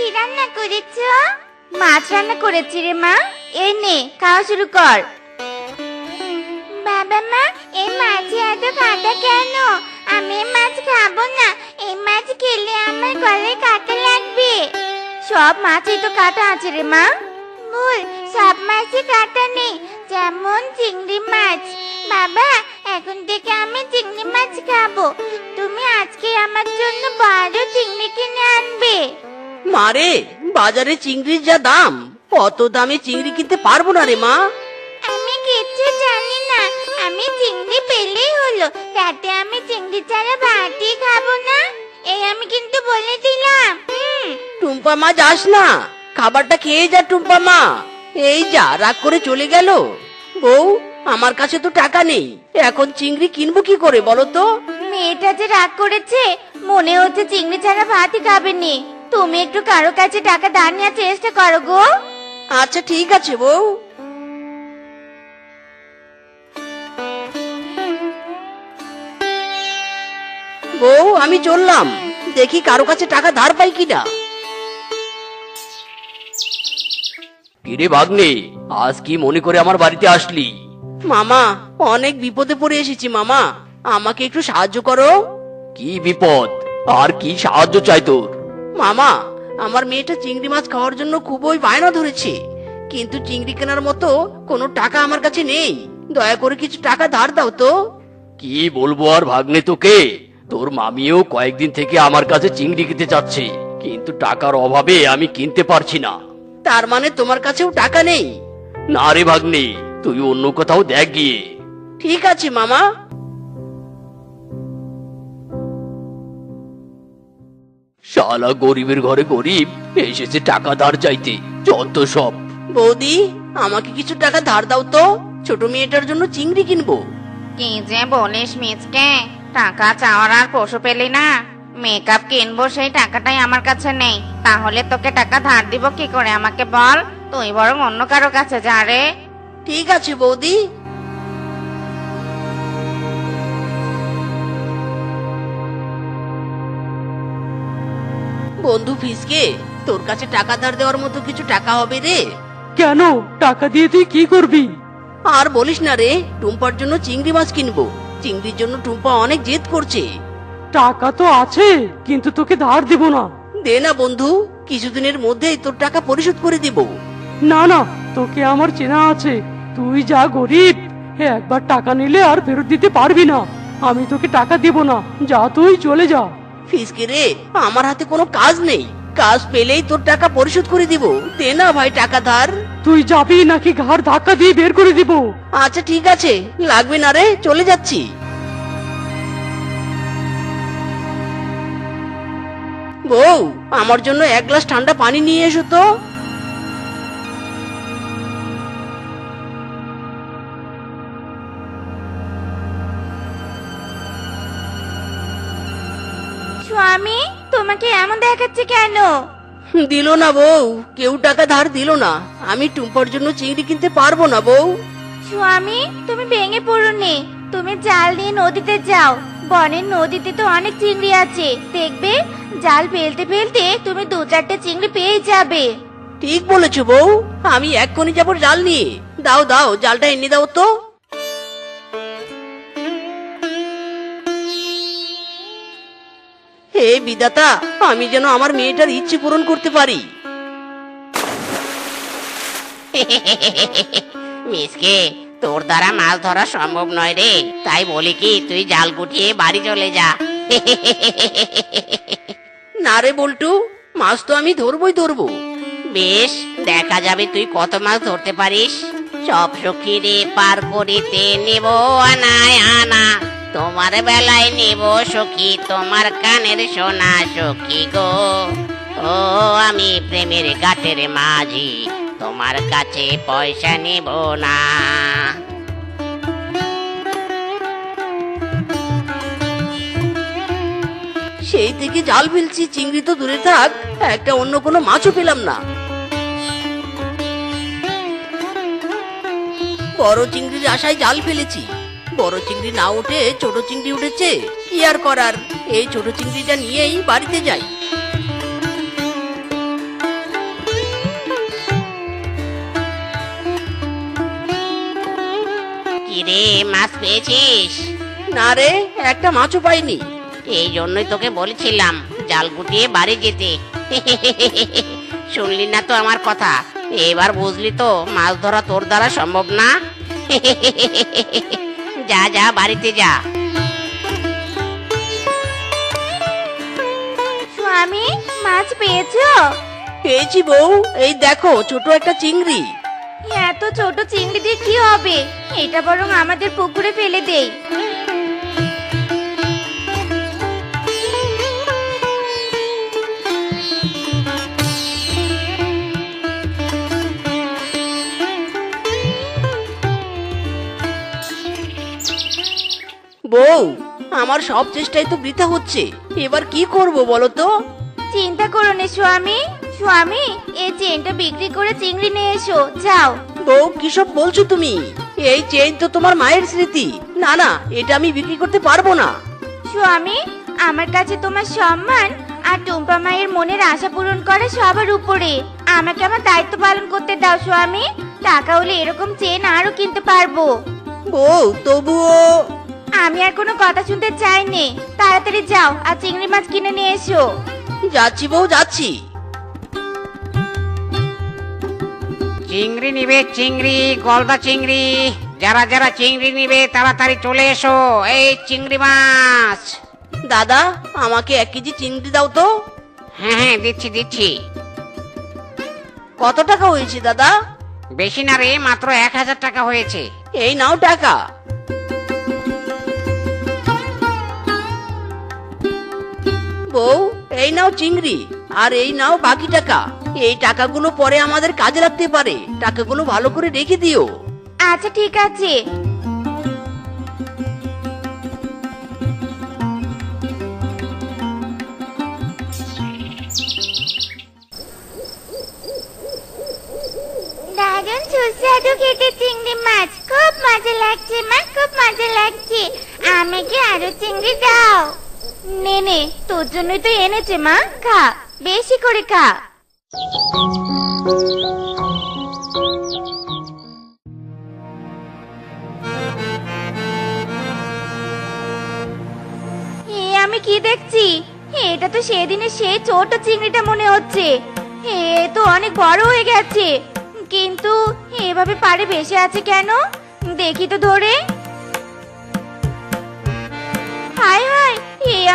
কি রান্না করেছো? মাছ রান্না করেছি রে মা। এই নে, খাওয়া শুরু কর। বাবা মা, এই মাছে এত কাঁটা কেন? আমি এই মাছ খাবো না। এই মাছ খেলে আমার গলায় কাঁটা লাগবে। সব মাছেই তো কাঁটা আছে রে মা। ভুল, সব মাছে কাঁটা নেই, যেমন চিংড়ি মাছ। বাবা, এখন থেকে আমি চিংড়ি মাছ খাবো। তুমি আজকে আমার জন্য বড় চিংড়ি কিনে আনবে। মারে, বাজারে চিংড়ির যা দাম, অত দামে চিংড়ি কিনতে পারবো না রে মা। আমি কিচ্ছু জানি না। আমি চিংড়ি পেলেই হলো, তাতে আমি চিংড়ি ছাড়া ভাতই খাবো না। এই আমি কিন্তু বলে দিলাম। টুম্পা মা, যাস না, খাবারটা খেয়ে যা টুম্পা মা। এই যা, রাগ করে চলে গেল। বউ, আমার কাছে তো টাকা নেই, এখন চিংড়ি কিনবো কি করে বলো তো? মেয়েটা যে রাগ করেছে, মনে হচ্ছে চিংড়ি ছাড়া ভাতই খাবেনি। তুমি একটু কারো কাছে টাকা ধার নেওয়ার চেষ্টা করো গো। আচ্ছা ঠিক আছে বউ। বউ, আমি চললাম, দেখি কারো কাছে টাকা ধার পাই কিনা। কিরে ভাগ্নে, আজ কি মনে করে আমার বাড়িতে আসলি? মামা, অনেক বিপদে পড়ে এসেছি মামা, আমাকে একটু সাহায্য করো। কি বিপদ আর কি সাহায্য চাই তোর? মামা, আমার মেয়েটা চিংড়ি মাছ খাওয়ার জন্য খুবই বায়না ধরেছে, কিন্তু চিংড়ি কেনার মতো কোনো টাকা আমার কাছে নেই। দয়া করে কিছু টাকা ধার দাও তো। কি বলবো আর ভাগ্নে তোকে, তোর মামিও কয়েকদিন থেকে আমার কাছে চিংড়ি কিনতে চাচ্ছে, কিন্তু টাকার অভাবে আমি কিনতে পারছি না। তার মানে তোমার কাছেও টাকা নেই? না রে ভাগ্নে, তুই অন্য কোথাও দেখ গিয়ে। ঠিক আছে মামা। শালা গরিবের ঘরে গরিব এসেছে টাকা ধার চাইতে, যত সব। বৌদি, আমাকে কিছু টাকা ধার দাও তো, ছোট মেয়েটার জন্য চিংড়ি কিনবো। কি যে বলিস মিচকে, টাকা চাওয়ার আর পশু পেলি না। মেকআপ কিনবো, সেই টাকাটাই আমার কাছে নেই। তাহলে তোকে টাকা ধার দিব কি করে আমাকে বল? তুই বরং অন্য কারো কাছে যা রে। ঠিক আছে বৌদি। বন্ধু ফিসকে, তোর কাছে টাকা ধার দেওয়ার মতো কিছু টাকা হবে রে? কেন? টাকা দিয়ে তুই কি করবি? আর বলিস না রে, টুম্পার জন্য চিংড়ি মাছ কিনবো। চিংড়ির জন্য টুম্পা অনেক জেদ করছে। টাকা তো আছে, কিন্তু তোকে ধার দিব না। দে না বন্ধু, কিছুদিনের মধ্যেই তোর টাকা পরিশোধ করে দিব। না না, তোকে আমার চেনা আছে, তুই যা গরিব, একবার টাকা নিলে আর ফেরত দিতে পারবি না। আমি তোকে টাকা দিব না, যা তুই চলে যা। ফিসকে রে, আমার হাতে কোনো কাজ নেই, কাজ পেলেই তোর টাকা পরিশোধ করে দিব। দে না ভাই টাকা ধার। তুই যাবি নাকি ঘাড় ধাক্কা দিয়ে বের করে দিব? আচ্ছা ঠিক আছে, লাগবে না রে, চলে যাচ্ছি। বউ, আমার জন্য এক গ্লাস ঠান্ডা পানি নিয়ে এসো তো। স্বামী, তোমাকে এমন দেখাচ্ছে কেন? দিল না বউ, কেউ টাকা ধার দিল না। আমি টুম্পার জন্য চিংড়ি কিনতে পারবো না বউ। স্বামী, তুমি ভেঙে পড়োনি। তুমি জাল নিয়ে নদীতে যাও। বনের নদীতে তো অনেক চিংড়ি আছে, দেখবে জাল ফেলতে ফেলতে তুমি 2-4টে চিংড়ি পেয়ে যাবে। ঠিক বলেছো বউ, আমি এক্ষুনি যাবো জাল নিয়ে। দাও দাও, জালটা এনে দাও তো। হে বিধাতা, আমি যেন আমার মেয়েটার ইচ্ছে পূরণ করতে পারি। মিসকে, তোর দ্বারা মাছ ধরা সম্ভব নয় রে, তাই বলি কি তুই জাল গুটিয়ে বাড়ি চলে যা। না রে বল্টু, মাছ তো আমি ধরবই ধরবো। বেশ, দেখা যাবে তুই কত মাছ ধরতে পারিস। সব সখী রে পার করিতে নেব আনায় আনা, তোমার বেলায় নেব সখী তোমার কানের সোনা সখী গো। ও আমি প্রেমের ঘাটের মাঝি, তোমার কাছে পয়সা নেব না। সেই থেকে জাল ফেলছি, চিংড়ি তো দূরে থাক, একটা অন্য কোনো মাছও পেলাম না। বড় চিংড়ির আশায় জাল ফেলেছি, বড় চিংড়ি না উঠে ছোট চিংড়ি উঠেছে। কি আর করার, এই ছোট চিংড়িটা নিয়েই বাড়িতে যাই। মাছ পেয়েছিস? না রে, একটা মাছও পাইনি। এই জন্যই তোকে বলেছিলাম জাল গুটিয়ে বাড়ি যেতে। শুনলি না তো আমার কথা? এবার বুঝলি তো মাছ ধরা তোর দ্বারা সম্ভব না। যা যা বাড়িতে যা। স্বামী, মাছ পেয়েছো? পেয়েছি বউ, এই দেখো ছোট একটা চিংড়ি। এত ছোট চিংড়ি দিয়ে কি হবে? এটা বরং আমাদের পুকুরে ফেলে দেই। বউ, আমার সব চেষ্টাই তো বৃথা হচ্ছে, এবার কি করব বলো তো? চিন্তা করো না স্বামী। স্বামী, এই চেনটা বিক্রি করে চিংড়ি নিয়ে এসো, যাও। বউ, কিসব বলছো তুমি? এই চেইন তো তোমার মায়ের স্মৃতি। না না, এটা আমি বিক্রি করতে পারবো না। স্বামী, আমার কাছে তোমার সম্মান আর টুম্পা মায়ের মনের আশা পূরণ করে সবার উপরে। আমাকে আমার দায়িত্ব পালন করতে দাও স্বামী। টাকা হলে এরকম চেন আরো কিনতে পারবো। বউ, তবুও। আমি আর কোনো কথা শুনতে চাইনি। তাড়াতাড়ি যাও আর চিংড়ি মাছ কিনে নিয়ে এসো। যাচ্ছি বউ, যাচ্ছি। চিংড়ি নিবে, চিংড়ি, গলদা চিংড়ি। যারা যারা চিংড়ি নিবে তাড়াতাড়ি চলে এসো। এই চিংড়ি মাছ। দাদা, আমাকে 1 কেজি চিংড়ি দাও তো। হ্যাঁ হ্যাঁ, দিচ্ছি দিচ্ছি। কত টাকা হয়েছে দাদা? বেশি না রে, মাত্র 1000 টাকা হয়েছে। এই নাও টাকা। বউ, এই নাও চিংড়ি, আর এই নাও বাকি টাকা। এই টাকাগুলো পরে আমাদের কাজে লাগতে পারে, টাকাগুলো ভালো করে রেখে দিও। আচ্ছা ঠিক আছে। দারুণ সুস্বাদু খেতে চিংড়ি মাছ, খুব মজা লাগছে মা, খুব মজা লাগছে। আমাকে আরো চিংড়ি দাও। নে নে, তোর জন্যই তো এনেছে মা, খা, বেশি করে খা। আমি কি দেখছি? এটা তো সেদিনের সেই ছোট চিংড়িটা মনে হচ্ছে। এ তো অনেক বড় হয়ে গেছে, কিন্তু এভাবে পাড়ে ভেসে আছে কেন? দেখি তো ধরে। হায় হায়,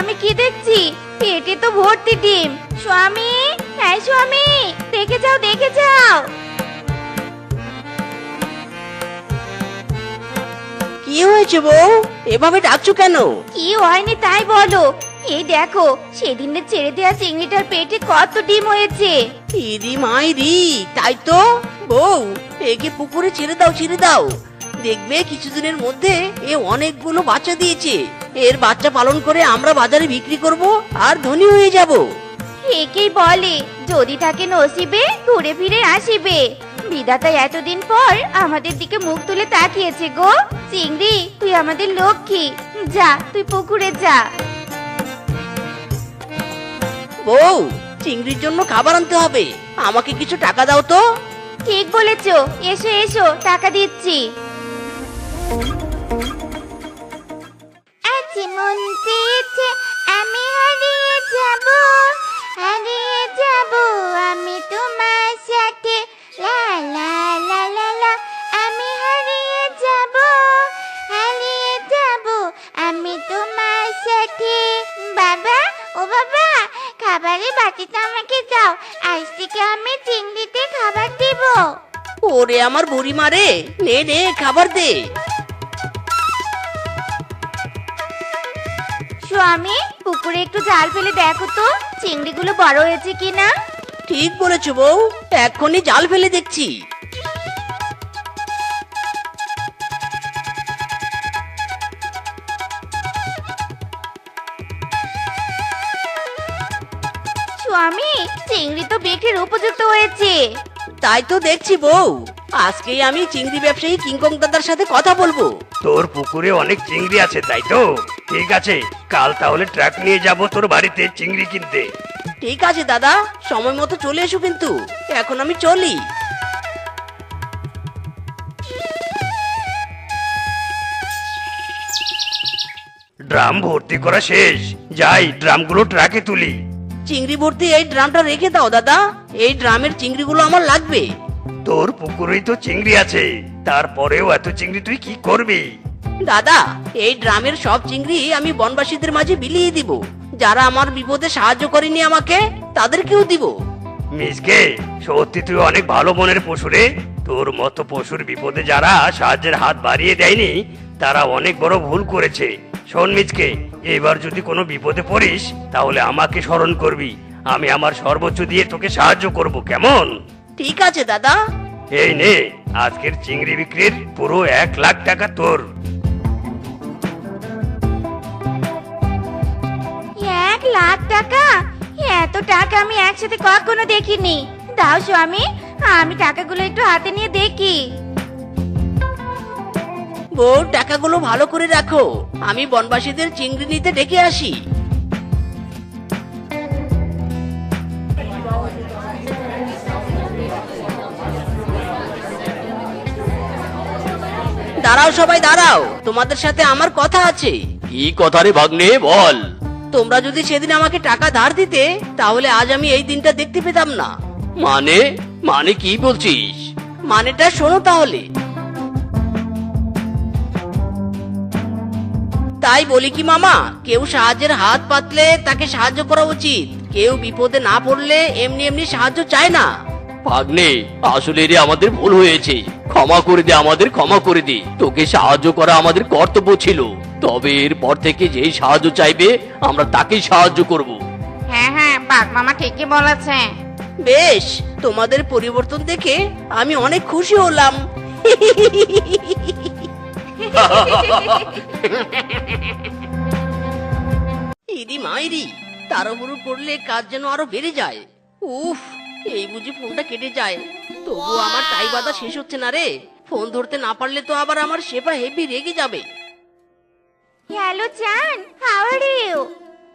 আমি কি দেখছি? পেটে তো ভর্তি ডিম। স্বামী, হ্যাঁ স্বামী, দেখে যাও দেখে যাও। কি হয়েছে বউ, এভাবে ডাকছো কেন? কি হয়নি তাই বলো। এই দেখো, সেদিনের ছেড়ে দেওয়া চিংড়িটার পেটে কত ডিম হয়েছে। ইরি মাইরি, তাই তো। বউ, একে পুকুরে ছেড়ে দাও, ছেড়ে দাও। দেখবে কিছুদিনের মধ্যে এ অনেকগুলো বাচ্চা দিয়েছে। এর বাচ্চা পালন করে আমরা বাজারে বিক্রি করব আর ধনী হয়ে যাব। একেই বলে যদি থাকে নসিবে ঘুরে ফিরে আসিবে। বিধাতা এতদিন পর আমাদের দিকে মুখ তুলে তাকিয়েছে গো। চিংড়ি, তুই আমাদের লক্ষ্মী। যা, তুই পুকুরে যা। বউ, চিংড়ির জন্য খাবার আনতে হবে, আমাকে কিছু টাকা দাও তো। ঠিক বলেছো, এসো এসো, টাকা দিচ্ছি। আজ মন চেয়েছে আমি হারিয়ে যাব, হারিয়ে যাব আমি তোমার সাথে। লা লা লা লা লা, আমি হারিয়ে যাব, হারিয়ে যাব আমি তোমার সাথে। বাবা, ও বাবা, খাবারের বাটিটা আমাকে দাও, আজ থেকে আমি চিংড়িতে খাবার দেব। ওরে আমার বুড়ি মারে, নে নে খাবার দে। স্বামী, পুকুরে একটু জাল ফেলে দেখো তো চিংড়িগুলো বড় হয়েছে কিনা। ঠিক বলেছো বউ, এক্ষুনি জাল ফেলে দেখছি। স্বামী, চিংড়ি তো বিক্রির উপযুক্ত হয়েছে। তাই তো দেখছি বউ, আজকেই আমি চিংড়ি ব্যবসায়ী কিংকং দাদার সাথে কথা বলবো। তোর পুকুরে অনেক চিংড়ি আছে তাই তো? ঠিক আছে, কাল তাহলে ট্রাক নিয়ে যাব তোর বাড়িতে চিংড়ি কিনতে। ঠিক আছে দাদা, সময় মতো চলে এসো কিন্তু। এখন আমি চলি। ড্রাম ভর্তি করা শেষ, যাই ড্রামগুলো ট্রাকে তুলি। চিংড়ি ভর্তি এই ড্রামটা রেখে দাও দাদা, এই ড্রামের চিংড়িগুলো আমার লাগবে। তোর পুকুরেই তো চিংড়ি আছে, তারপরেও এত চিংড়ি তুই কি করবি? দাদা, এই ড্রামের সব চিংড়ি আমি বনবাসীদের মাঝে বিলিয়ে দিব। যারা আমার বিপদে সাহায্য করেনি আমাকে, তাদেরকেও দিব। মিসকে, সত্যি তুই অনেক ভালো মনের পশু রে। তোর মতো পশুর বিপদে যারা সাহায্যের হাত বাড়িয়ে দেয়নি, তারা অনেক বড় ভুল করেছে। শোন মিসকে, এবার যদি কোনো বিপদে পড়িস তাহলে আমাকে স্মরণ করবি। আমি আমার সর্বোচ্চ দিয়ে তোকে সাহায্য করব, কেমন? ঠিক আছে দাদা। এই নে, আজকের চিংড়ি বিক্রির পুরো 1,00,000 টাকা তোর। 1,00,000 টাকা? এত টাকা আমি একসাথে কখনো দেখিনি। দাও স্বামী, আমি টাকাগুলো একটু হাতে নিয়ে দেখি। বউ, টাকাগুলো ভালো করে রাখো, আমি বনবাসীদের চিংড়ি নিতে ডেকে আসি। দাঁড়াও সবাই দাঁড়াও, তোমাদের সাথে আমার কথা আছে। কি কথা রে ভাগ্নে, বল। তোমরা যদি সেদিন আমাকে টাকা ধার দিতে, তাহলে আজ আমি এই দিনটা দেখতে পেতাম না। মানে মানে কি বলছিস? মানেটা শোনো তাহলে। তাই বলি কি মামা, কেউ সাহায্যের হাত পাতলে তাকে সাহায্য করা উচিত। কেউ বিপদে না পড়লে এমনি এমনি সাহায্য চায় না। ভাগ্নে, আসলে রে আমাদের ভুল হয়েছে, ক্ষমা করে দে, আমাদের ক্ষমা করে দে। তোকে সাহায্য করা আমাদের কর্তব্য ছিল, তবে এরপর থেকে যেই সাহায্য চাইবে আমরা তাকেই সাহায্য করব। হ্যাঁ হ্যাঁ, বাঘ মামা ঠিকই বলেছে। বেশ, তোমাদের পরিবর্তন দেখে আমি অনেক খুশি হলাম। ইদি মাইরি, তাড়াহুড়ো করলে কাজ যেন আরো বেড়ে যায়। উফ, এই বুঝি ফোনটা কেটে যায়। তবুও আমার টাই বাঁধা শেষ হচ্ছে না রে। ফোন ধরতে না পারলে তো আবার আমার শেফা হেভি রেগে যাবে। হ্যালো জান, হাউ আর ইউ?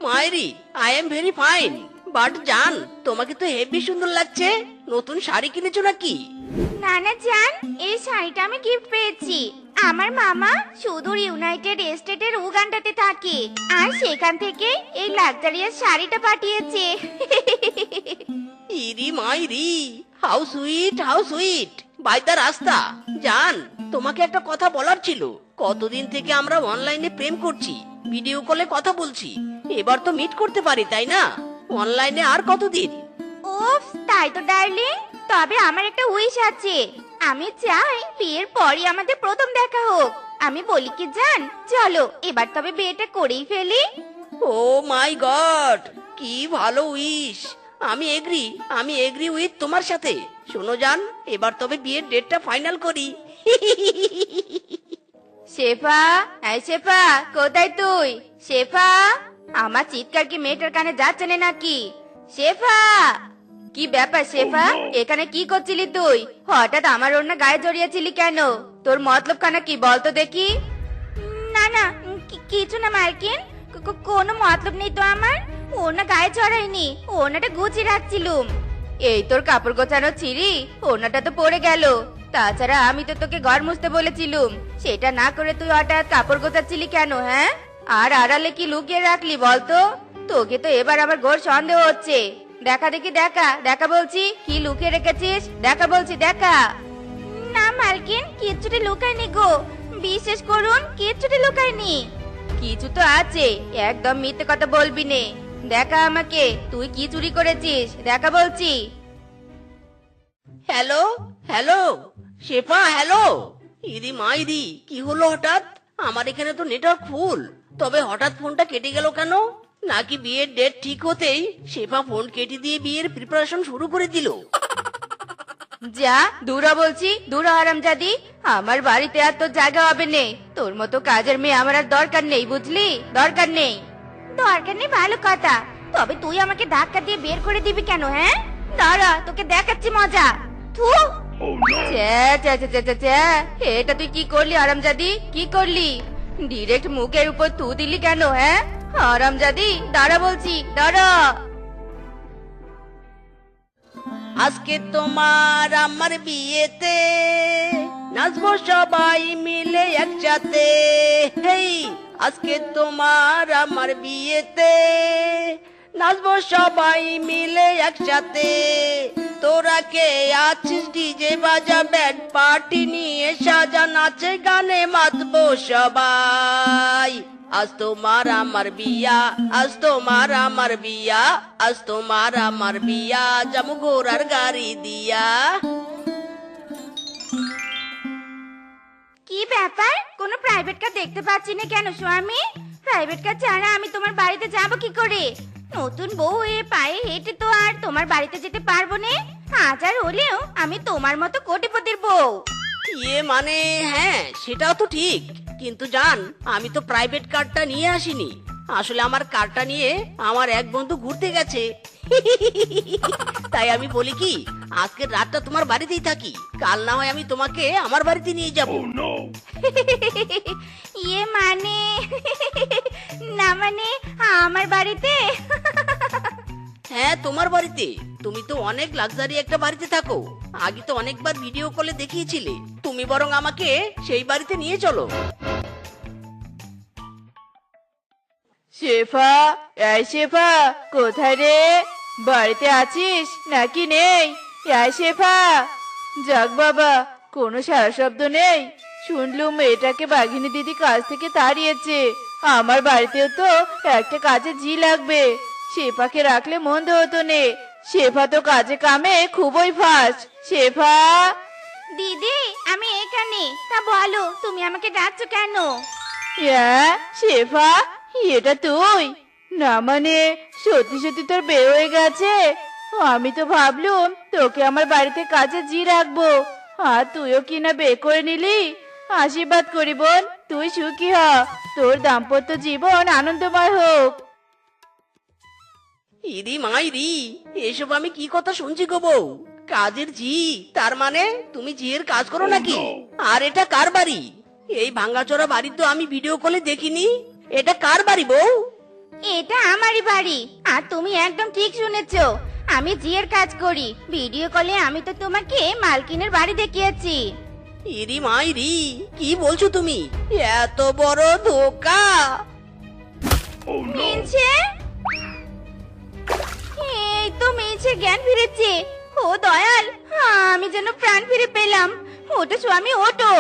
মাইরি, I am very fine. But জান, তোমাকে তো হেভি সুন্দর লাগছে। নতুন শাড়ি কিনেছো নাকি? না না জান, এই শাড়িটা আমি গিফট পেয়েছি। আমার মামা সুদূর ইউনাইটেড স্টেটের উগান্ডাতে থাকে, আর সেখান থেকে এই লাক্সারিয়াস শাড়িটা পাঠিয়েছে। ইরি মাইরি, how sweet, how sweet. By the রাস্তা জান, তোমাকে একটা কথা বলার ছিল। কতদিন থেকে আমরা অনলাইনে প্রেম করছি, ভিডিও কলে কথা বলছি। এবার তো মিট করতে পারি, তাই না? অনলাইনে আর কতদিন? উফ, তাই তো ডার্লিং। তবে আমার একটা উইশ আছে। আমি চাই বিয়ের পরই আমাদের প্রথম দেখা হোক। আমি বলি কি জান, চলো এবার তবে বিয়েটা করেই ফেলি। ও মাই গড, কি ভালো উইশ। আমি এগ্রি উইথ তোমার সাথে। শোনো জান, এবার তবে বিয়ের ডেটটা ফাইনাল করি। শেফা, এই শেফা, কোথায় তুই? শেফা, আমার চিৎকার কি মেয়েটার কানে যাচ্ছে না নাকি? শেফা, কি ব্যাপার শেফা? এখানে কি করছিলি তুই? হঠাৎ আমার ওড়না গায়ে জড়িয়েছিলি কেন? তোর মতলব খানা কি বলতো দেখি? না না, কিছু না মালকিন, কোনো মতলব নেই তো আমার। ওড়না গায়ে জড়াইনি, ওড়নাটা গুছিয়ে রাখছিলুম। এই তোর কাপড় গোছানো ছিঁড়ি, ওড়নাটা তো পড়ে গেল। তাছাড়া আমি তো তোকে ঘর মুছতে বলেছিলুম, সেটা না করে তুই হঠাৎ কাপড় গোছাচ্ছিলি কেন? হ্যাঁ, আর আড়ালে কি লুকিয়ে রাখলি বলতো? তোকে তো এবার আমার ঘোর সন্দেহ হচ্ছে। দেখা দেখি, দেখা দেখা বলছি, কি লুকিয়ে রেখেছিস? দেখা বলছি, দেখা। না মালকিন, কিচ্ছুটি লুকায়নি গো, বিশ্বাস করুন, কিচ্ছুটি লুকায়নি। কিছু তো আছে, একদম মিথ্যে কথা বলবি নে। দেখা আমাকে, তুই কি চুরি করেছিস? দেখা বলছি। হ্যালো হ্যালো, শেফা হ্যালো। ইরি মাইরি, কি হলো হঠাৎ? আমার এখানে তো নেটওয়ার্ক ফুল, তবে হঠাৎ ফোনটা কেটে গেল কেন? নাকি বিয়ের ডেট ঠিক হতেই শেফা ফোন কেটে দিয়ে বিয়ের প্রিপারেশন শুরু করে দিল? যা দূরা বলছি, দূরা হারামজাদি। আমার বাড়িতে আর তোর জায়গা হবে নে। তোর মতো কাজের মেয়ে আমার আর দরকার নেই, বুঝলি? দরকার নেই। দরকার নেই ভালো কথা, তবে তুই আমাকে ধাক্কা দিয়ে বের করে দিবি কেন? হ্যাঁ, দাঁড়া, তোকে দেখাচ্ছি মজা। থু, এটা তুই কি করলি হারামজাদি? কি করলি? ডিরেক্ট মুখের উপর থু দিলি কেন? হ্যাঁ হারামজাদি, দাঁড়া বলছি, দাঁড়া। আজকে তোমার আমার বিয়েতে নাচবো সবাই মিলে একসাথে। হেই, আজকে তোমার আমার বিয়েতে নাচবো সবাই মিলে একসাথে। তোরা কে আছিস ডিজে বাজা ব্যান্ড পার্টি নিয়ে সাজা, নাচে গানে মাতবো সবাই। আজ তোমার আমার বিয়া, আজ তোমার আমার বিয়া, আজ তোমার আমার বিয়া, যাবো ঘোড়ার গাড়ি দিয়া। কি ব্যাপার, কোনো প্রাইভেট কার দেখতে পাচ্ছি না কেন স্বামী? প্রাইভেট কার ছাড়া আমি তোমার বাড়িতে যাব কি করে? নতুন বউ হয়ে পায়ে হেঁটে তো আর তোমার বাড়িতে যেতে পারবো না। হাজার হলেও আমি তোমার মতো কোটিপতির বউ। মানে হ্যাঁ, সেটাও তো ঠিক, কিন্তু জান আমি তো প্রাইভেট কারটা নিয়ে আসিনি। আসলে আমার কারটা নিয়ে আমার এক বন্ধু ঘুরতে গেছে। তাই আমি বলি কি, আজকের রাতটা তোমার বাড়িতেই থাকি, কাল না হয় আমি তোমাকে আমার বাড়িতে নিয়ে যাব। মানে না, মানে আমার বাড়িতে? হ্যাঁ, তোমার বাড়িতে। তুমি তো অনেক লাক্সারি একটা বাড়িতে থাকো, আগে তো অনেকবার ভিডিও কলে দেখিয়েছিলে। তুমি বরং আমাকে সেই বাড়িতে নিয়ে চলো। শেফা, এই শেফা, কোথায় রে? বাড়িতে আছিস নাকি নেই? এই শেফা, যাক বাবা, কোনো সারা শব্দ নেই। শুনলুম মেয়েটাকে বাঘিনী দিদি কাজ থেকে তাড়িয়েছে। আমার বাড়িতেও তো একটা কাজে জি লাগবে, শেফাকে রাখলে মন্দ হতো নে। শেফা তো কাজে কামে খুবই ফাস্ট। শেফা, দিদি আমি এখানে। তা বলো, তুমি আমাকে ডাকছো কেন? শেফা, এটা তুই? না মানে সত্যি সত্যি তোর বিয়ে হয়ে গেছে? আমি তো ভাবলুম তোকে আমার বাড়িতে কাজে জি রাখবো, আর তুইও কিনা বিয়ে করে নিলি। আশীর্বাদ করি বোন, তুই সুখী হ, তোর দাম্পত্য জীবন আনন্দময় হোক। ইদি মাইরি, এসব আমি কি কথা শুনছি গো বউ? কাজের জি? তার মানে তুমি জিয়ের কাজ করো নাকি? আর এটা কার বাড়ি? এই ভাঙাচোরা বাড়ি তো আমি ভিডিও কলে দেখিনি। এটা কার বাড়ি বউ? এটা আমারই বাড়ি। আর তুমি একদম ঠিক শুনেছো, আমি জিয়ের কাজ করি। ভিডিও কলে আমি তো তোমাকে মালকিনের বাড়ি দেখিয়েছি। ইরি মাইরি, কি বলছো তুমি? এত বড় ধোকা! মিনছে, এই তো মিনছে জ্ঞান ফিরেছে। ও দয়াল, আমি যেন প্রাণ ফিরে পেলাম। ওটো স্বামী, ওটো।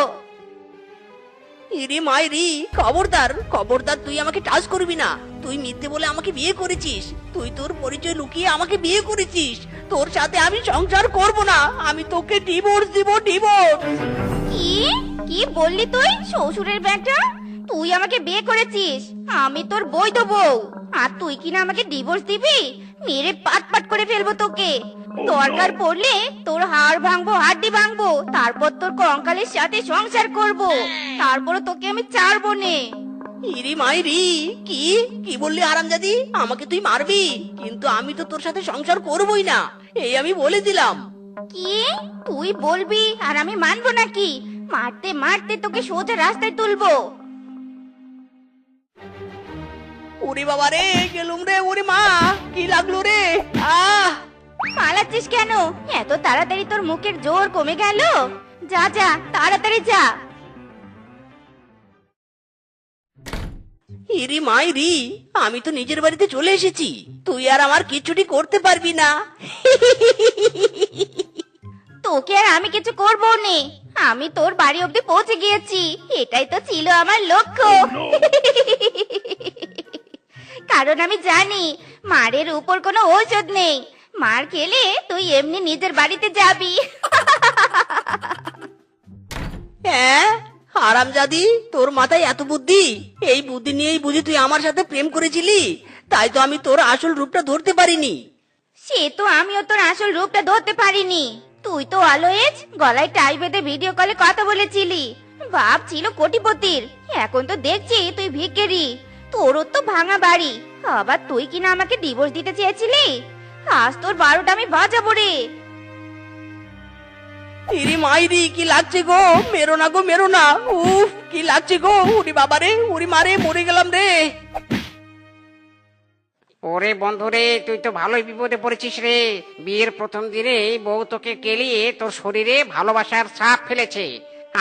ইরি মাইরি, খবরদার খবরদার, তুই আমাকে টাচ করবি না। তুই মিথ্যে বলে আমাকে বিয়ে করেছিস, তুই তোর পরিচয় লুকিয়ে আমাকে বিয়ে করেছিস। তোর সাথে আমি সংসার করব না, আমি তোকে ডিভোর্স দিব, ডিভোর্স। কি কি বললি তুই? শ্বশুরের বেটা, তুই আমাকে বিয়ে করেছিস, আমি তোর বৈধ বউ, আর তুই কিনা আমাকে ডিভোর্স দিবি? মেরে পাট পাট করে ফেলবো তোকে। দরকার পড়লে তোর হাড় ভাঙবো, হাড্ডি ভাঙবো, তারপর তোর কঙ্কালের সাথে সংসার করব, তারপর তোকে আমি ছাড়বো নে। ইরি মাইরি, কি কি বললি হারামজাদি? আমাকে তুই মারবি, কিন্তু আমি তো তোর সাথে সংসার করবই না, এই আমি বলে দিলাম। কি তুই বলবি আর আমি মানবো নাকি? মারতে মারতে তোকে সোজা রাস্তায় তুলবো। ওরে বাবা রে, গেলুম রে, ওরে মা, কি লাগলো রে? আহ! পালাচ্ছিস কেন? এত তাড়াতাড়ি তোর মুখের জোর কমে গেল? যা যা, তাড়াতাড়ি যা। ইরি মাইরি, আমি তো নিজের বাড়িতে চলে এসেছি, তুই আর আমার কিছুটি করতে পারবি না। তোকে আর আমি কিছু করবো নে, আমি তোর বাড়ি অব্দি পৌঁছে গিয়েছি। এটাই তো ছিল আমার লক্ষ্য। কারণ আমি জানি মারের উপর কোনো ঔষধ নেই। মার খেলে তুই এমনি নিজের বাড়িতে যাবি। হ্যাঁ হারামজাদি, তোর মাথায় এত বুদ্ধি? এই বুদ্ধি নিয়েই বুঝি তুই আমার সাথে প্রেম করেছিলি? তাই তো আমি তোর আসল রূপটা ধরতে পারিনি। সে তো আমিও তোর আসল রূপটা ধরতে পারিনি। তুই তো অলওয়েজ গলায় টাই বেঁধে ভিডিও কলে কথা বলেছিলি, বাপ ছিল কোটিপতির। এখন তো দেখছি তুই ভিখারি, তোরও তো ভাঙা বাড়ি, আবার তুই কিনা আমাকে ডিভোর্স দিতে চেয়েছিলি। আজ তোর 12টা আমি বাজাবো রে। ইরি মাইরি, কি লাগছে গো? মেরো না গো, মেরো না। উফ, কি লাগছে গো? উরি বাবা রে, উরি মারে, মরে গেলাম রে। ওরে বন্ধুরে, তুই তো ভালোই বিপদে পড়েছিস রে। বিয়ের প্রথম দিনে বউ তোকে কেলিয়ে তোর শরীরে ভালোবাসার ছাপ ফেলেছে,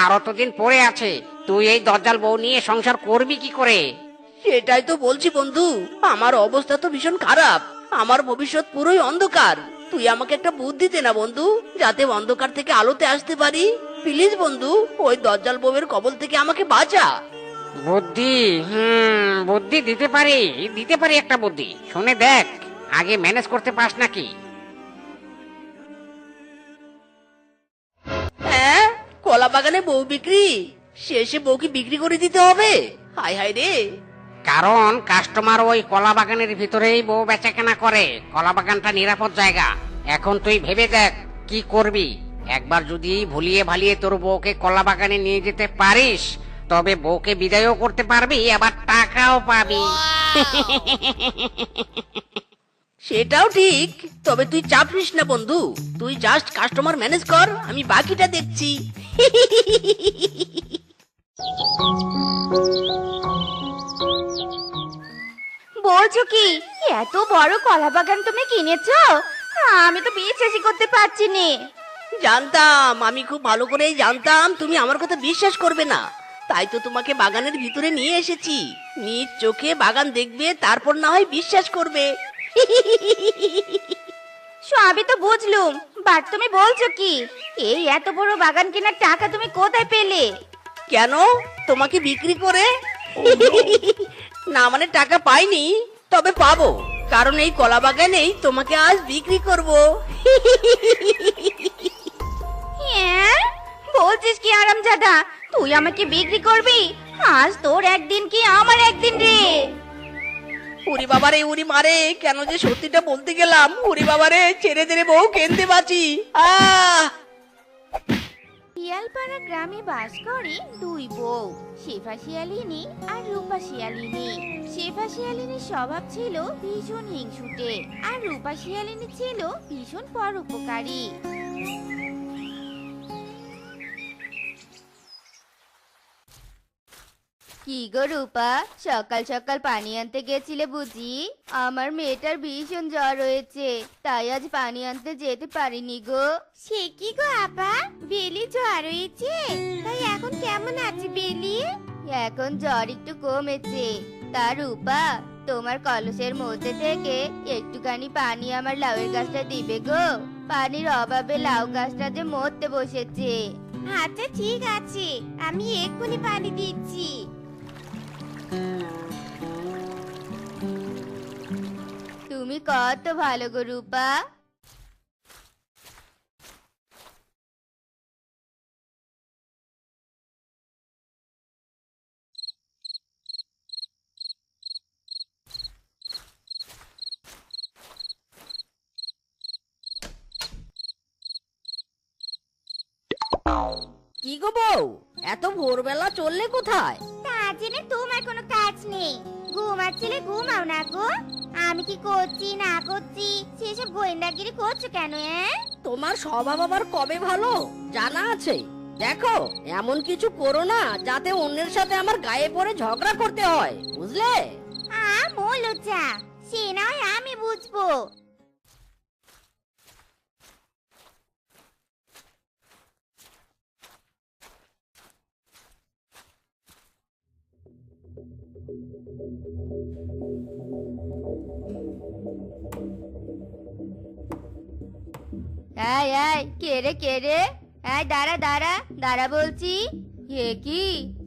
আর অতদিন পড়ে আছে। তুই এই দজ্জাল বউ নিয়ে সংসার করবি কি করে? সেটাই তো বলছি বন্ধু, আমার অবস্থা তো ভীষণ খারাপ। আমার ভবিষ্যৎ পুরোই অন্ধকার। তুই আমাকে একটা বুদ্ধি দে না বন্ধু, যাতে অন্ধকার থেকে আলোতে আসতে পারি। প্লিজ বন্ধু, ওই দজ্জাল বউয়ের কবল থেকে আমাকে বাঁচা। বুদ্ধি? বুদ্ধি দিতে পারি একটা বুদ্ধি। শুনে দেখ, আগে ম্যানেজ করতে পাস নাকি? হ্যাঁ, কলা বাগানে বউ বিক্রি? শেষে বউকে বিক্রি করে দিতে হবে? হায় হায় রে। কারণ কাস্টমার ওই কলা বাগানের ভিতরেই বউ বেচাকেনা করে। কলা বাগানটা নিরাপদ জায়গা। এখন তুই ভেবে দেখ কি করবি। একবার যদি ভুলিয়ে ভালিয়ে তোর বউকে কলা বাগানে নিয়ে যেতে পারিস, তবে বউকে বিদায়ও করতে পারবি, আবার টাকাও পাবি। সেটাও ঠিক, তবে তুই চাপ নিস না বন্ধু। তুই জাস্ট কাস্টমার ম্যানেজ কর, আমি বাকিটা দেখছি। বলছো কি এত বড় কলা বাগান তুমি কিনেছো? আমি তো বিশ্বাসই করতে পারছি না। জানতাম, আমি খুব ভালো করেই জানতাম তুমি আমার কথা বিশ্বাস করবে না। তাই তো তোমাকে বাগানের ভিতরে নিয়ে এসেছি। নিজ চোখে বাগান দেখবে, তারপর না হয় বিশ্বাস করবে। সবই তো বুঝলুম, বাট তুমি বলছো কি এই এত বড় বাগান কেনার টাকা তুমি কোথায় পেলে? কেন, তোমাকে বিক্রি করে? না মানে টাকা পাইনি, তবে পাবো, কারণ এই কলা বাগানেই তোমাকে আজ বিক্রি করব। হ্যাঁ, বলছিস কি আরামজাদা, তুই আমাকে বিক্রি করবি? আজ তোর একদিন কি আমার একদিন রে। উরি বাবারে, উরি মারে, কেন যে সত্যিটা বলতে গেলাম। উরি বাবারে, ছেড়ে দে রে বউ, কেঁদে বাঁচি। শিয়ালপাড়া গ্রামে বাস করে দুই বউ, শেফা শিয়ালিনী আর রূপা শিয়ালিনী। শেফা শিয়ালিনীর স্বভাব ছিল ভীষণ হিংসুটে, আর রূপা শিয়ালিনী ছিল ভীষণ পরোপকারী। কি গো রূপা, সকাল সকাল পানি আনতে গেছিলে বুঝি? আমার মেয়েটার ভীষণ জ্বর হয়েছে, তাই আজ পানি আনতে যেতে পারিনি গো। সে কি গো আপা, বেলি জ্বর হয়েছে? তাই এখন কেমন আছে বেলি? এখন জ্বর একটু কমেছে। তা রূপা, তোমার কলসের মধ্যে থেকে একটুখানি পানি আমার লাউয়ের গাছটা দিবে গো। পানির অভাবে লাউ গাছটা যে মরতে বসেছে। আচ্ছা ঠিক আছে, আমি এক্ষুনি পানি দিচ্ছি। তুমি কত ভালো গো রূপা। কি গো বউ, এত ভোরবেলা চললে কোথায়? তা জেনে তোমার কোনো কাজ নেই, ঘুমাচ্ছিলে ঘুমাও না গো। আমি কি করছি না করছি সেসব গোয়েন্দাগিরি করছো কেন? তোমার স্বভাব আবার কবে ভালো জানা আছে? দেখো, এমন কিছু করো না যাতে অন্যের সাথে আমার গায়ে পড়ে ঝগড়া করতে হয়, বুঝলে? মোলুচা, সে নয় আমি বুঝবো। এই এই, কে রে কে রে? এই দাঁড়া দাঁড়া দাঁড়া বলছি। এ কি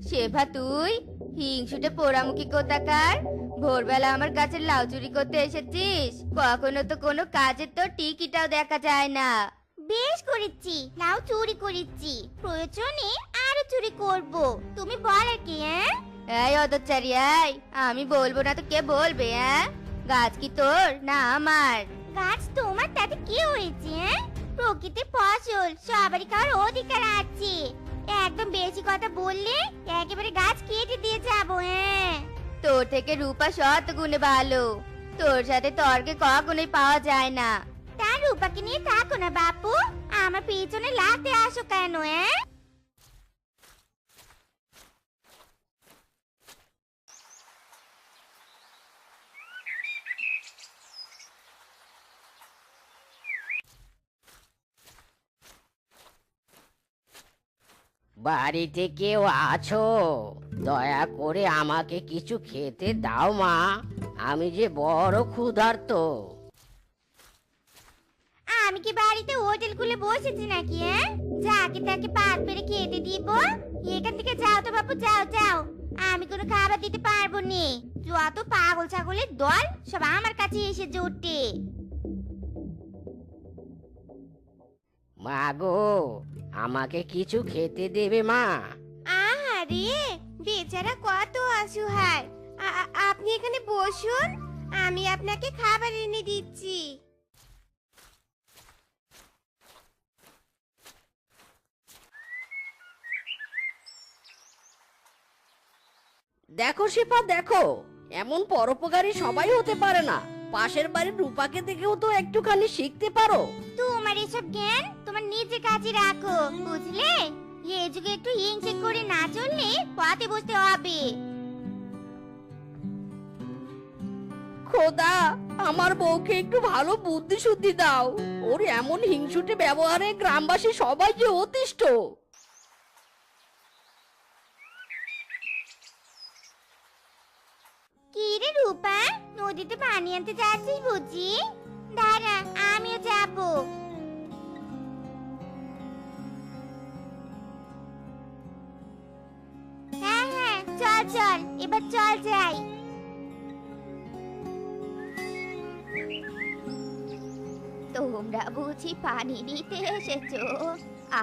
শেফা, তুই হিংসুটে পোড়ামুখী কোথাকার? ভোরবেলা আমার কাছে লাউ চুরি করতে এসেছিস? কখনো তো কোনো কাজের তো টিকিটাও দেখা যায় না। বেশ করেছি, লাউ চুরি করেছি, প্রয়োজনে আরো চুরি করব। তুমি বল আর কি? এই অদচারি, এই আমি বলবো না তো কে বলবে? গাছ কি তোর না আমার? গাছ তোমার, তাতে কি হয়েছে? প্রকৃতির ফসল, সবারই খাওয়ার অধিকার আছে। একদম বেশি কথা বললে একেবারে গাছ কেটে দিয়ে যাবো। তোর থেকে রূপা শত গুণে ভালো, তোর সাথে তর্কে কখনোই পাওয়া যায় না। তার রূপাকে নিয়ে থাকো না বাপু, আমার পিছনে লাগতে আসো কেন? বাড়িতে কেউ আছো? দয়া করে আমাকে কিছু খেতে দাও মা, আমি যে বড় ক্ষুধার্ত। আমি কি বাড়িতে হোটেল খুলে বসেছি নাকি? যাকে তাকে পাত পেরে খেতে দিব? এখান থেকে যাও তো বাবু, যাও যাও। আমি কোনো খাবার দিতে পারবো নি। যত পাগল ছাগলের দল সব আমার কাছে এসে জোটে। মা গো, আমাকে কিছু খেতে দেবে মা? আহারে, বেচারা কত অসহায়। আপনি এখানে বসুন, আমি আপনাকে খাবার এনে দিচ্ছি। দেখো শিপা, দেখো, এমন পরোপকারী সবাই হতে পারে না। পাশের বাড়ির রূপাকে দেখেও তো একটুখানি শিখতে পারো। তোমার এসব জ্ঞান তোমার নিজের কাছে রাখো, বুঝলে? এই যুগে একটু হিংসে করে না চললে পথে বসতে হবে। খোদা, আমার বউকে একটু ভালো বুদ্ধি শুদ্ধি দাও। ওর এমন হিংসুটে ব্যবহারে গ্রামবাসী সবাই যে অতিষ্ঠ। কি রে রূপা, নদীতে পানি আনতে যাচ্ছিস বুঝি? দাঁড়া, আমিও যাবো। হ্যাঁ হ্যাঁ, চল চল, এবার চল যাই। তোমরা বুঝি পানি নিতে এসেছো?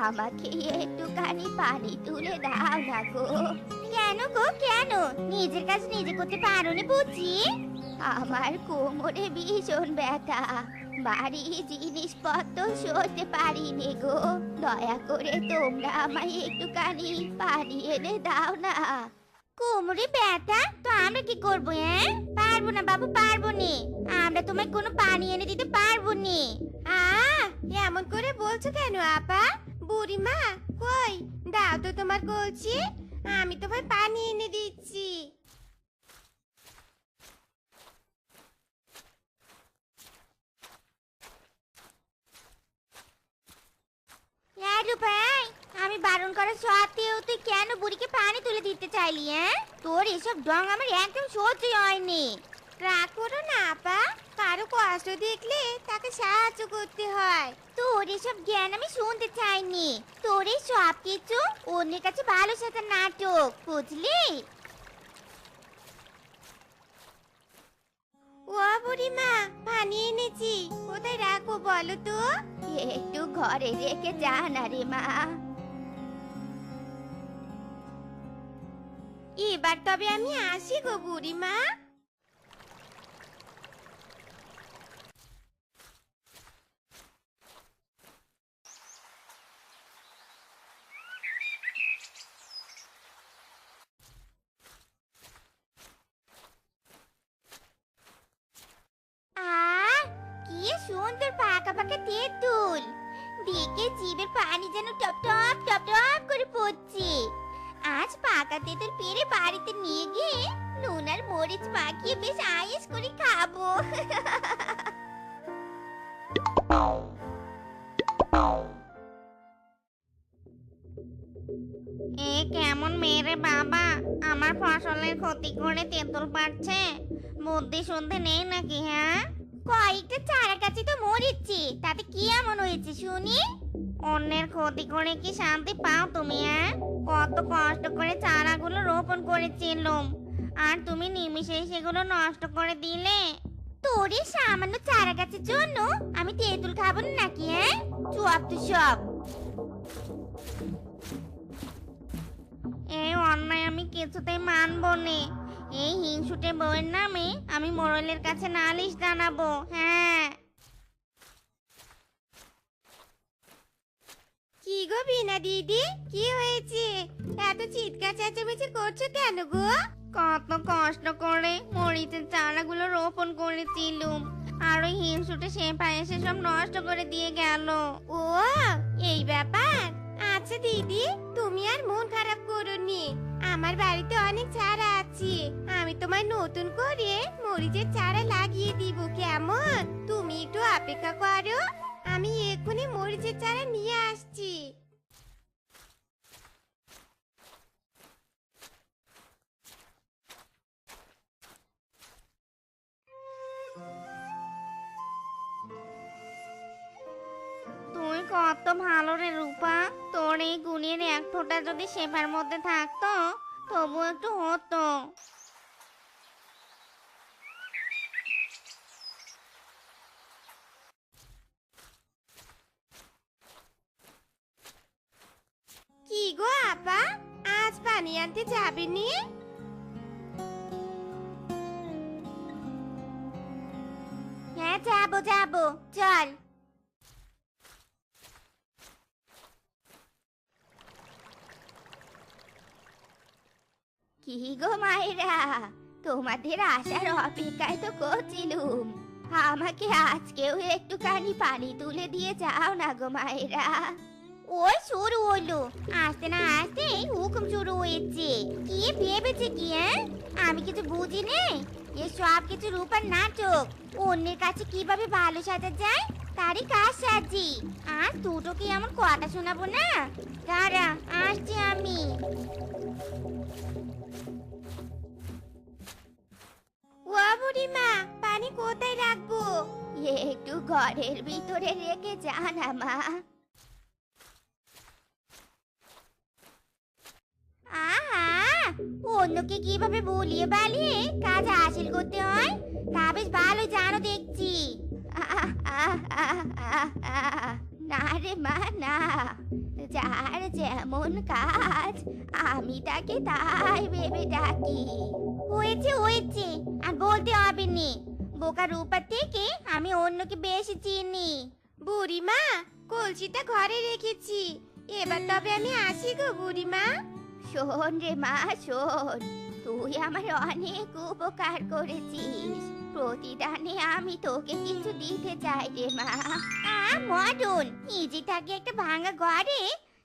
আমাকে একটুখানি পানি তুলে দাও না গো। কেন গো, কেন? নিজের কাজ নিজে করতে পারোনি বুঝি? আমার কোমরে ভীষণ ব্যথা, বাড়ি জিনিসপত্র সরতে পারিনি গো। দয়া করে তোমরা আমায় একটুখানি পানি এনে দাও না। কোমরে ব্যথা তো আমরা কি করবো? পারবো না বাবু, পারবো নি। আমরা তোমায় কোনো পানি এনে দিতে পারবো নি। এমন করে বলছো কেন আপা? বুড়িমা কই, দাও তো তোমার কলসি, আমি তোমায় পানি এনে দিচ্ছি। ভাই, আমি বারণ করা সত্ত্বেও তুই কেন বুড়িকে পানি তুলে দিতে চাইলি? তোর এসব ঢং আমার একদম সহ্য হয়নি। রাগ করো না আপা, কারো কষ্ট দেখলে তাকে সাহায্য করতে হয়। তোর এসব জ্ঞান আমি শুনতে চাইনি। তোর এই সব কিছু অন্যের কাছে ভালো সাথে নাটক, বুঝলি? ও বুড়িমা, পানি এনেছি, কোথায় রাখবো বলো তো? একটু ঘরে রেখে যা না রে মা। এবার তবে আমি আসি গো বুড়িমা। কি সুন্দর পাকা পাকা তেঁতুল, দেখে জিভের পানি যেন টপ টপ টপ টপ করে পড়ছে। আজ পাকা তেঁতুল পেরে বাড়িতে নিয়ে গিয়ে নুন আর মরিচ মাখিয়ে বেশ আয়েশ করে খাবো। এ কেমন মেরে বাবা, আমার ফসলের ক্ষতি করে তেঁতুল পাচ্ছে। বুদ্ধি শুনতে নেই নাকি? কয়েকটা চারা গাছে তো মরিচ্ছি, তাতে কি এমন হয়েছে শুনি? অন্যের ক্ষতি করে কি শান্তি পাও তুমি? কত কষ্ট করে চারাগুলো রোপণ করেছিলাম, আর তুমি নিমিষেই সেগুলো নষ্ট করে দিলে। তোর এই সামান্য চারা গাছের জন্য আমি তেঁতুল খাবো না নাকি? চুপ তো সব। এই অন্যায় আমি কিছুতেই মানবো না। এই হিংসুটে বউয়ের নামে আমি মোড়লের কাছে নালিশ জানাবো। হ্যাঁ। কি গো বিনা দিদি, কি হয়েছে? এত চিৎকার চেঁচামেচি করছো কেন গো? কত কষ্ট করে মরিচের চারাগুলো রোপণ করেছিলুম, আর ওই হিংসুটে সেপা এসে সব নষ্ট করে দিয়ে গেল। ও এই ব্যাপার। আচ্ছা দিদি, তুমি আর মন খারাপ করোনি। আমার বাড়িতে অনেক চারা আছে, আমি তোমায় নতুন করে মরিচের চারা লাগিয়ে দিব, কেমন? তুমি একটু অপেক্ষা করো, আমি এক্ষুনি মরিচের চারা নিয়ে আসছি। কত ভালো রে রূপা, তোর এই গুণের এক ফোঁটা যদি শেফার মধ্যে থাকতো তবু একটু হতো। কি গো আপা, আজ পানি আনতে যাবেনি? হ্যাঁ যাবো যাবো, চল। কি গো মায়েরা, তোমাদের আসার অপেক্ষায় তো করছিলুম। আমাকে আজকেও একটুখানি পানি তুলে দিয়ে যাও না গো মায়েরা। ওই শুরু হলো, আসতে না আসতে হুকুম শুরু হয়েছে। কি ভেবেছে কি? আমি কিছু বুঝি নেই। এ সব কিছু রূপার নাটক। অন্যের কাছে কিভাবে ভালো সাজা যায় তারই কাজ সাজি। আর দুটো কি এমন কথা শোনাবো না? দাঁড়া, আসছি আমি। ও বুড়িমা, পানি কোথায় রাখবো? একটু ঘরের ভিতরে রেখে যা না মা। আহা, অন্যকে কিভাবে বলিয়ে বালিয়ে কাজ হাসিল করতে হয় তা বেশ ভালো জানো দেখছি। না রে মা না, যার যেমন কাজ আমি তাকে তাই ভেবে ডাকি। হয়েছে হয়েছে, আর বলতে হবে নি। বোকা রূপা থেকে আমি অন্যকে বেশি চিনি। বুড়িমা, কলসিটা ঘরে রেখেছি, এবার তবে আমি আসি গো বুড়িমা। শোন রে মা শোন, তুই আমার অনেক উপকার করেছিস। প্রতিদানে আমি তোকে কিছু দিতে চাই রে মা। মডন ইজি থাকে একটা ভাঙা ঘরে,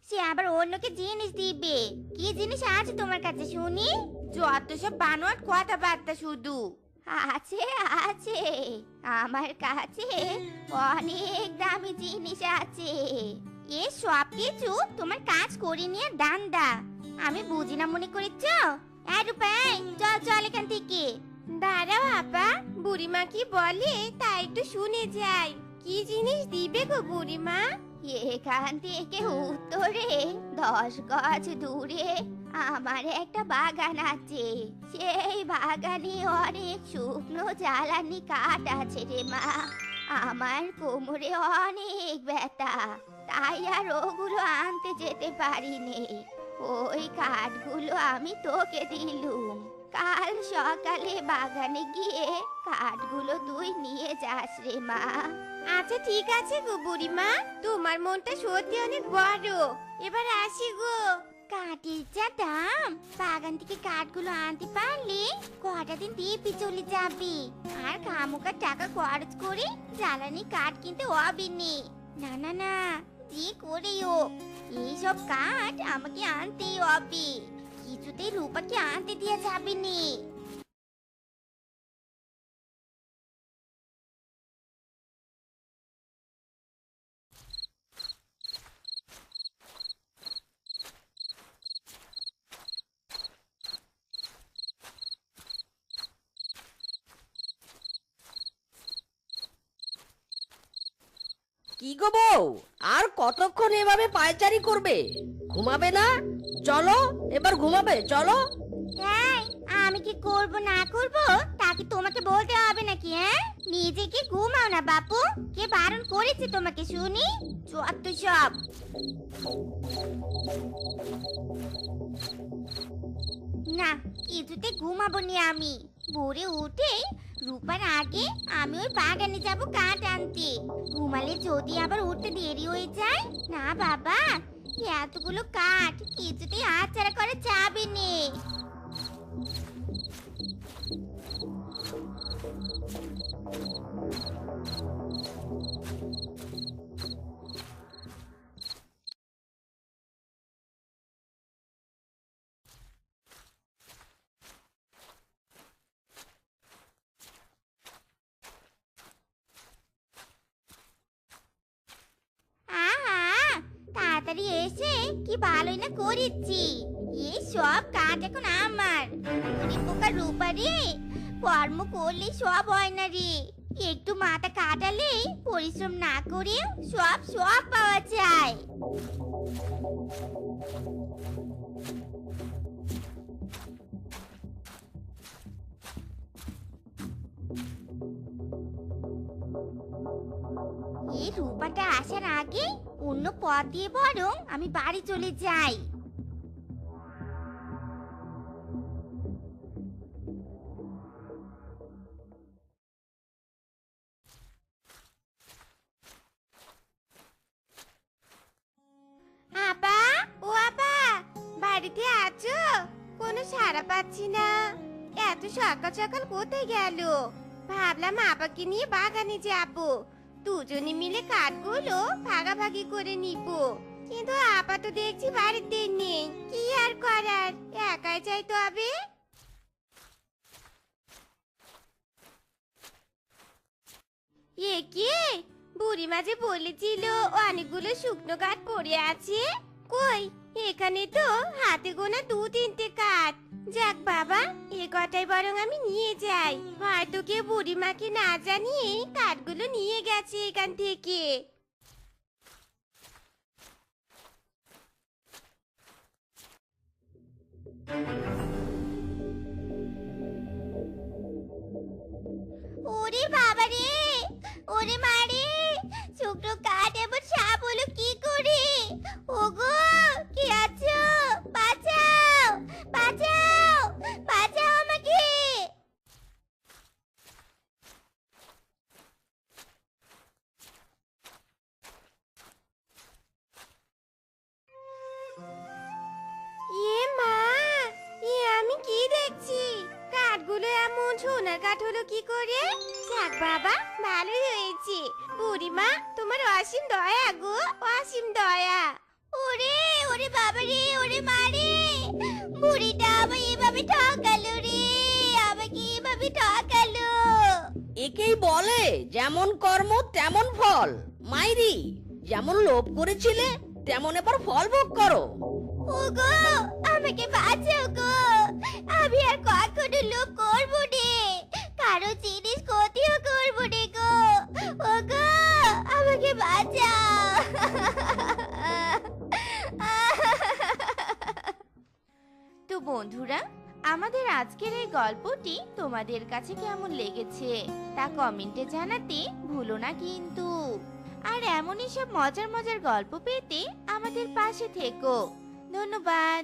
সে আবার অন্যকে জিনিস দিবে। কি জিনিস আছে তোমার কাছে শুনি? যত সব বানোয়াট কথাবার্তা শুধু। আছে আছে, আমার কাছে অনেক দামি জিনিস আছে। এ সব কিছু তোমার কাজ করে নিয়ে দান্দা। আমি বুঝি না মনে করেছ? রূপাই, চল চল এখান থেকে। দাঁড়াও আপা, বুড়িমা কি বলে তা একটু শুনে যাই। কি জিনিস দিবে গো বুড়িমা? এখান থেকে উত্তরে 10 গজ দূরে আমার একটা বাগান আছে। সেই বাগানে অনেক শুকনো জ্বালানি কাঠ আছে রে মা। আমার কোমরে অনেক ব্যথা, তাই আর ওগুলো আনতে যেতে পারিনি। ওই কাঠগুলো আমি তোকে দিলুম। কাল সকালে বাগানে গিয়ে কাঠগুলো তুই নিয়ে যাস রে মা। আচ্ছা ঠিক আছে গো বুড়িমা, তোমার মনটা সত্যি অনেক বড়। এবার আসি গো। কাঠের যা দাম, বাগান থেকে কাঠগুলো আনতে পারলে কটা দিন দিয়ে চলে যাবি। আর খামোকা টাকা খরচ করে জ্বালানি কাঠ কিনতে হবে নি। না না না, যে করেই হোক এইসব কাঠ আমাকে আনতেই হবে। কিছুতেই রূপাকে আনতে দিয়ে যাবে নি। কি গো বউ, আর কতক্ষণ এভাবে পায়চারি করবে? ঘুমাবে না? চলো এবার ঘুমাবে, চলো। হ্যাঁ, আমি কি করব না করব তা কি তোমাকে বলতে হবে নাকি? নিজে কি ঘুমাও না বাপু? কে বারণ করেছে তোমাকে শুনি? যত সব। না, কিছুতে ঘুমাবো নি আমি। ভোরে উঠে রূপার আগে আমি ওই বাগানে যাব কাঠ আনতে। ঘুমালে যদি আবার উঠতে দেরি হয়ে যায়। না বাবা, এতগুলো কাঠ কিছুতেই আচ্ছাড়া করে যাবে নে। আহা, তাড়াতাড়ি এসে কি ভালোই না করেছি। এই সব কাজ এখন আমার। বুড়ি পোকা রূপারে, কর্ম করলে সব হয় না রে। একটু মাথা কাটালে পরিশ্রম না করে সব সব পাওয়া যায়। এই রূপাটা আসার আগে অন্য পথ দিয়ে বরং আমি বাড়ি চলে যাই। আপা, ও আপা, বাড়িতে আছো? কোনো সাড়া পাচ্ছি না। এত সকাল সকাল কোথায় গেল? ভাবলাম আপাকে নিয়ে বাগানে যাবো, দুজনে মিলে কাঠগুলো ভাগাভাগি করে নিব। কিন্তু আপা তো দেখছি বাড়িতে নেই, কি আর করার, একাই যাই তবে। এ কি, বুড়িমা যে বলেছিল অনেকগুলো শুকনো কাঠ পড়ে আছে, কই এখানে তো হাতে গোনা 2-3টে কাঠ। যাক বাবা, এ কটাই বরং আমি নিয়ে যাই, হয়তো কেউ বুড়িমাকে না জানিয়ে কাঠগুলো নিয়ে গেছে এখান থেকে। ওরে বাবা রে, ওরে মারে, শুকনো কাঠ এমন সাপ হলো কি করে? ওগো, কি আছো? বাঁচাও, বাঁচাও, বাঁচাও আমাকে। এ মা, এ আমি কি দেখছি? কাঠগুলো এমন সোনার কাঠ হলো কি করে? যাক বাবা, ভালোই হয়েছে। বুড়িমা, তোমার অসীম দয়া গো, অসীম দয়া। ওরে, ওরে বাবা রে, ওরে মা রে, বুড়িটা আমায় এভাবে ঠকালো রে, আমাকে এভাবে ঠকালো। একেই বলে যেমন কর্ম তেমন ফল। মাইরি, যেমন লোভ করেছিলে তেমন এবার ফল ভোগ করো। ওগো, আমাকে বাঁচাও গো, আমি আর কখনো লোভ করবো নে, কারো জিনিস ক্ষতিও করবো নে গো। ওগো, আমাকে বাঁচাও। তো বন্ধুরা, আমাদের আজকের এই গল্পটি তোমাদের কাছে কেমন লেগেছে তা কমেন্টে জানাতে ভুলো না কিন্তু। আর এমনই সব মজার মজার গল্প পেতে আমাদের পাশে থেকো। ধন্যবাদ।